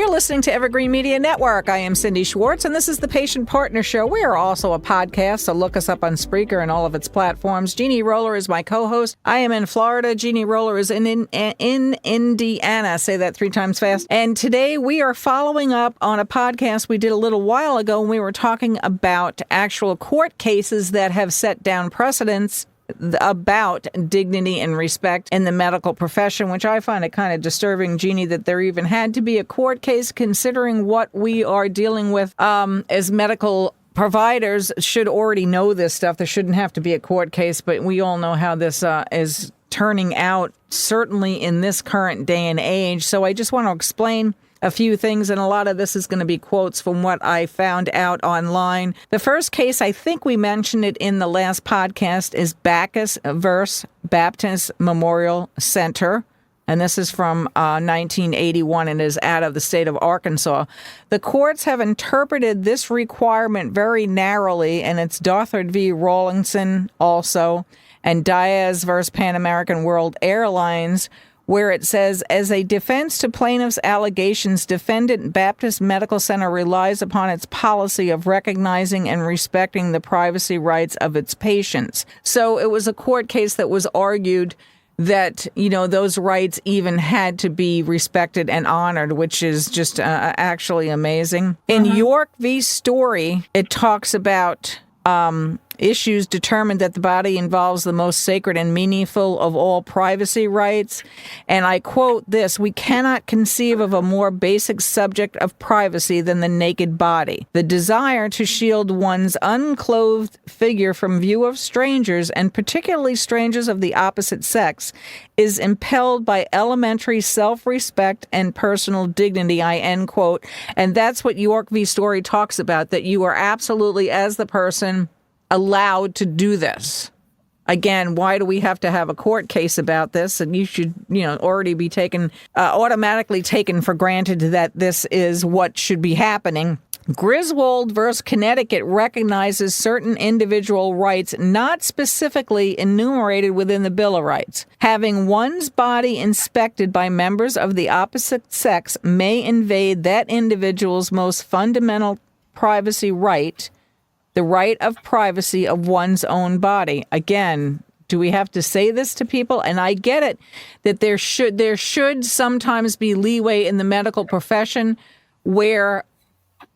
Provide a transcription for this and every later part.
You're listening to Evergreen Media Network. I am Cindy Schwartz, and this is the Patient Partner Show. We are also a podcast, so look us up on Spreaker and all of its platforms. Jeannie Roller is my co-host. I am in Florida. Jeannie Roller is in Indiana. Say that 3 times fast. And today we are following up on a podcast we did a little while ago when we were talking about actual court cases that have set down precedents about dignity and respect in the medical profession, which I find it kind of disturbing, Jeannie, that there even had to be a court case, considering what we are dealing with as medical providers should already know this stuff. There shouldn't have to be a court case, but we all know how this is turning out, certainly in this current day and age. So I just want to explain a few things, and a lot of this is going to be quotes from what I found out online. The first case, I think we mentioned it in the last podcast, is Backus vs. Baptist Memorial Center. And this is from 1981 and is out of the state of Arkansas. The courts have interpreted this requirement very narrowly, and it's Dothard v. Rawlinson also, and Diaz versus Pan American World Airlines, where it says, as a defense to plaintiff's allegations, Defendant Baptist Medical Center relies upon its policy of recognizing and respecting the privacy rights of its patients. So it was a court case that was argued that, you know, those rights even had to be respected and honored, which is just actually amazing. In York v. Story, it talks about issues determined that the body involves the most sacred and meaningful of all privacy rights. And I quote this: "We cannot conceive of a more basic subject of privacy than the naked body. The desire to shield one's unclothed figure from view of strangers, and particularly strangers of the opposite sex, is impelled by elementary self-respect and personal dignity," I end quote. And that's what York v. Story talks about, that you are absolutely, as the person, allowed to do this. Again, why do we have to have a court case about this? And you should, already be automatically taken for granted that this is what should be happening. Griswold versus Connecticut recognizes certain individual rights not specifically enumerated within the Bill of Rights. Having one's body inspected by members of the opposite sex may invade that individual's most fundamental privacy right, the right of privacy of one's own body. Again, do we have to say this to people? And I get it that there should sometimes be leeway in the medical profession where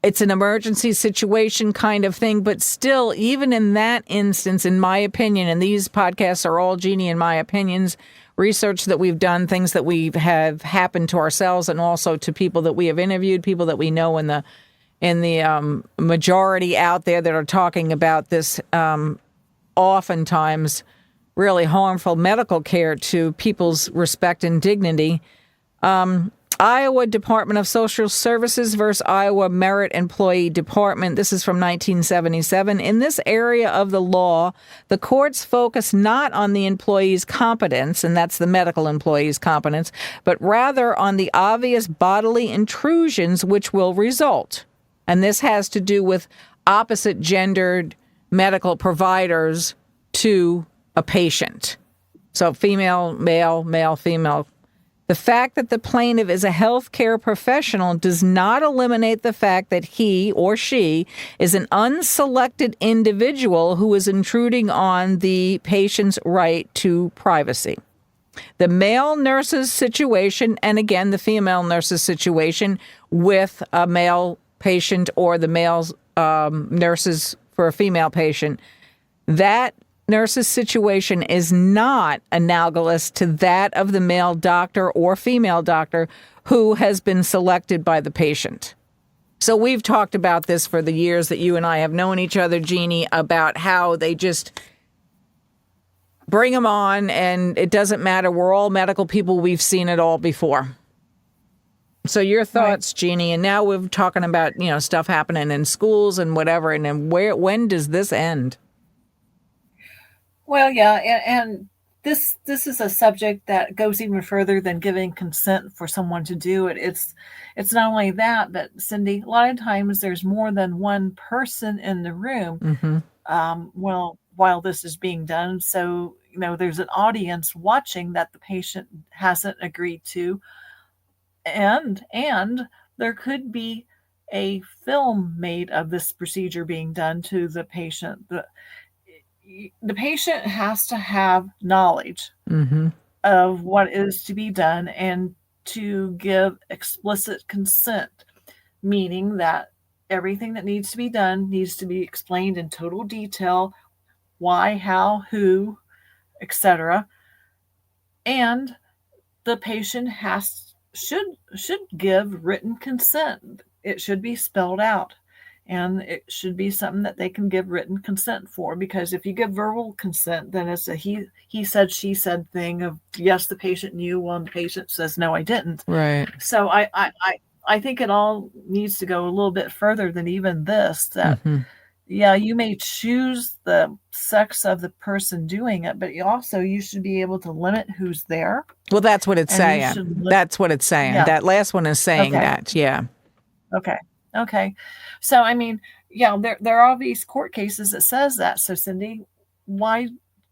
it's an emergency situation kind of thing. But still, even in that instance, in my opinion, and these podcasts are all, Jeannie, in my opinions, research that we've done, things that we have happened to ourselves and also to people that we have interviewed, people that we know in the majority out there that are talking about this oftentimes really harmful medical care to people's respect and dignity. Iowa Department of Social Services versus Iowa Merit Employee Department. This is from 1977. In this area of the law, the courts focus not on the employee's competence, and that's the medical employee's competence, but rather on the obvious bodily intrusions which will result. And this has to do with opposite gendered medical providers to a patient. So female, male, male, female. The fact that the plaintiff is a healthcare professional does not eliminate the fact that he or she is an unselected individual who is intruding on the patient's right to privacy. The male nurse's situation, and again, the female nurse's situation with a male patient or the male nurses for a female patient, that nurse's situation is not analogous to that of the male doctor or female doctor who has been selected by the patient. So we've talked about this for the years that you and I have known each other, Jeannie, about how they just bring them on and it doesn't matter. We're all medical people. We've seen it all before. So your thoughts, right, Jeannie, and now we're talking about, stuff happening in schools and whatever, and then when does this end? Well, yeah, and this is a subject that goes even further than giving consent for someone to do it. It's not only that, but Cindy, a lot of times there's more than one person in the room while this is being done. So, there's an audience watching that the patient hasn't agreed to. And there could be a film made of this procedure being done to the patient. The patient has to have knowledge Mm-hmm. of what is to be done and to give explicit consent, meaning that everything that needs to be done needs to be explained in total detail, why, how, who, etc. And the patient should give written consent. It should be spelled out, and it should be something that they can give written consent for, because if you give verbal consent, then it's a he said, she said thing of, yes, the patient knew, while the patient says, no, I didn't. Right. So I think it all needs to go a little bit further than even this, that Mm-hmm. yeah, you may choose the sex of the person doing it, but you should be able to limit who's there. Well, that's what it's And you saying. should That's what it's saying. Yeah. That last one is saying Okay. that. Yeah. Okay. So, I mean, yeah, there are these court cases that says that. So, Cindy, why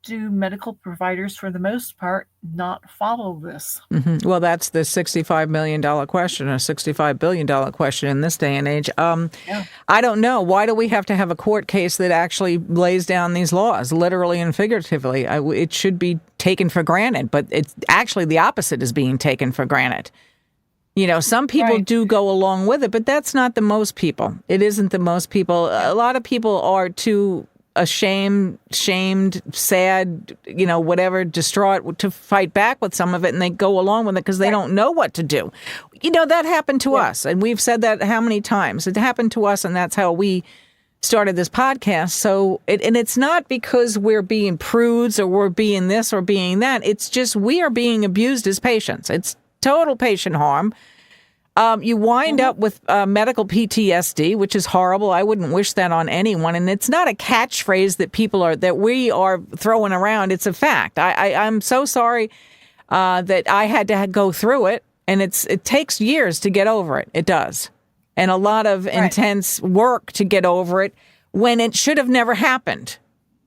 do medical providers, for the most part, not follow this? Mm-hmm. Well, that's the $65 million question, or $65 billion question in this day and age. Yeah. I don't know. Why do we have to have a court case that actually lays down these laws, literally and figuratively? It should be taken for granted, but it's actually the opposite is being taken for granted. You know, some people Right. do go along with it, but that's not the most people. It isn't the most people. A lot of people are too ashamed, shamed, sad, you know, whatever, distraught to fight back with some of it, and they go along with it because they don't know what to do. You know, that happened to us, and we've said that how many times? It happened to us, and that's how we started this podcast. So, and it's not because we're being prudes or we're being this or being that. It's just we are being abused as patients. It's total patient harm. You wind up with medical PTSD, which is horrible. I wouldn't wish that on anyone. And it's not a catchphrase that we are throwing around. It's a fact. I'm so sorry that I had to go through it, and it takes years to get over it. It does, and a lot of intense work to get over it when it should have never happened.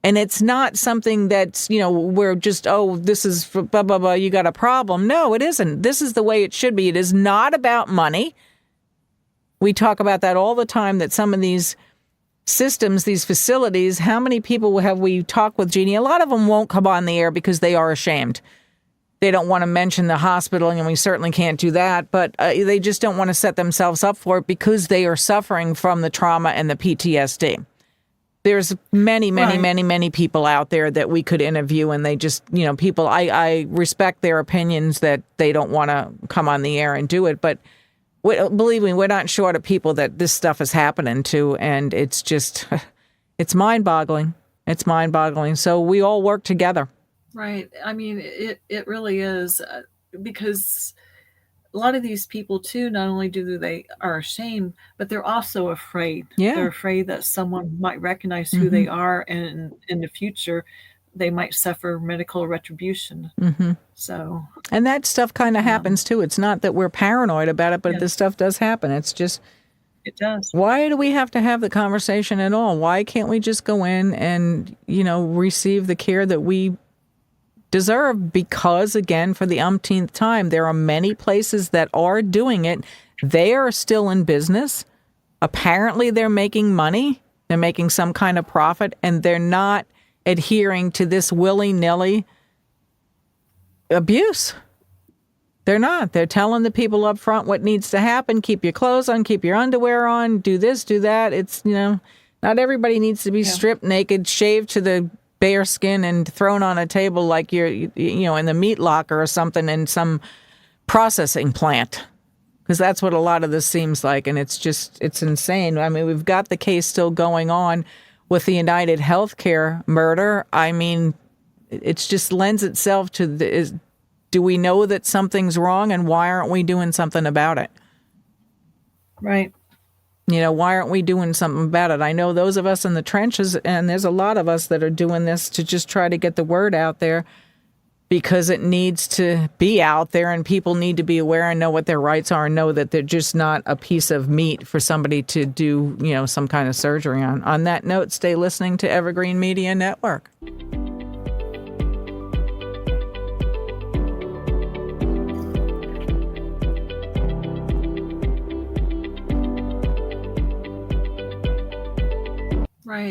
And it's not something that's, you know, we're just, oh, this is blah, blah, blah, you got a problem. No, it isn't. This is the way it should be. It is not about money. We talk about that all the time, that some of these systems, these facilities, how many people have we talked with, Jeannie? A lot of them won't come on the air because they are ashamed. They don't want to mention the hospital, and we certainly can't do that, but they just don't want to set themselves up for it because they are suffering from the trauma and the PTSD. There's many people out there that we could interview, and they just, you know, people, I respect their opinions that they don't want to come on the air and do it. But believe me, we're not short of people that this stuff is happening to. And it's just, it's mind boggling. It's mind boggling. So we all work together. Right. I mean, it really is, because a lot of these people too, not only do they are ashamed, but they're also afraid. Yeah. They're afraid that someone might recognize who they are, and in the future they might suffer medical retribution. So, and that stuff kind of happens too. It's not that we're paranoid about it, but this stuff does happen. It's just, it does. why do we have to have the conversation at all? Why can't we just go in and, you know, receive the care that we deserve? Because, again, for the umpteenth time, there are many places that are doing it. They are still in business. Apparently, they're making money. They're making some kind of profit, and they're not adhering to this willy-nilly abuse. They're not. They're telling the people up front what needs to happen. Keep your clothes on, keep your underwear on, do this, do that. It's, you know, not everybody needs to be stripped naked, shaved to the bare skin, and thrown on a table like you're, you know, in the meat locker or something in some processing plant. Because that's what a lot of this seems like, and it's just, it's insane. I mean, we've got the case still going on with the United Healthcare murder. I mean, it just lends itself to do we know that something's wrong, and why aren't we doing something about it? Right. You know, why aren't we doing something about it? I know those of us in the trenches, and there's a lot of us that are doing this to just try to get the word out there, because it needs to be out there, and people need to be aware and know what their rights are, and know that they're just not a piece of meat for somebody to do, you know, some kind of surgery on. On that note, stay listening to Evergreen Media Network.